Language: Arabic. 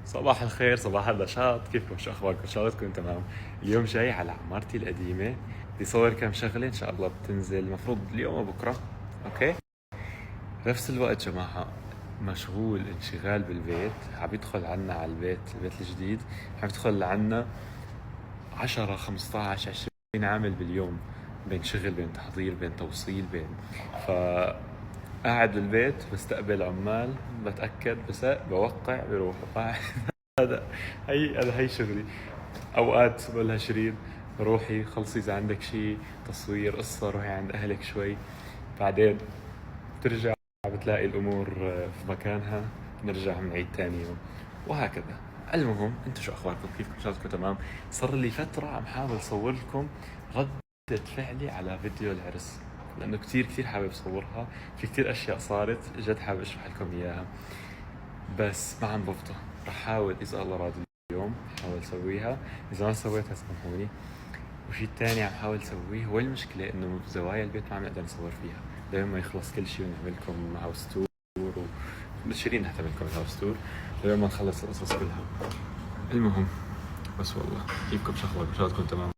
صباح الخير، صباح النشاط. كيفكم؟ شو اخباركم؟ ان شاء الله تكونوا تمام. اليوم جاي على عمارتي القديمه، بدي صور كم شغله ان شاء الله بتنزل المفروض اليوم او بكره. اوكي. بنفس الوقت جماعه مشغول انشغال بالبيت، عم يدخل عنا على البيت الجديد، عم يدخل عنا 10 15 20 عامل باليوم، بين شغل بين تحضير بين توصيل بين ف قاعد بالبيت بستقبل عمال، بتأكد بسق بوقع بروح قاعد. هذا هي شغلي. اوقات بقول لها شيرين روحي خلصي اذا عندك شيء تصوير قصة، روحي عند اهلك شوي، بعدين بترجع بتلاقي الامور في مكانها، نرجع بنعيد تاني يوم وهكذا. المهم انتم شو اخباركم؟ كيفكم؟ شلونكم؟ تمام. صار لي فترة عم حاول صور لكم ردة فعلي على فيديو العرس، لانه كثير حابب صورها، في كثير اشياء صارت جد حابب اشرح لكم اياها، بس ما عم بفضى. رح حاول اذا الله راضي اليوم حاول اسويها، اذا ما سويتها سامحوني. وشي تاني عم حاول اسويه، هو المشكلة انه زوايا البيت ما عم نقدر نصور فيها، دائما ما يخلص كل شيء ونعمل لكم هاوس تور وشيرين نحتمل لكم الهاوس تور لما نخلص القصص كلها. المهم بس والله كيفكم؟ شو اخباركم؟ ان شاء الله تكونوا تمام.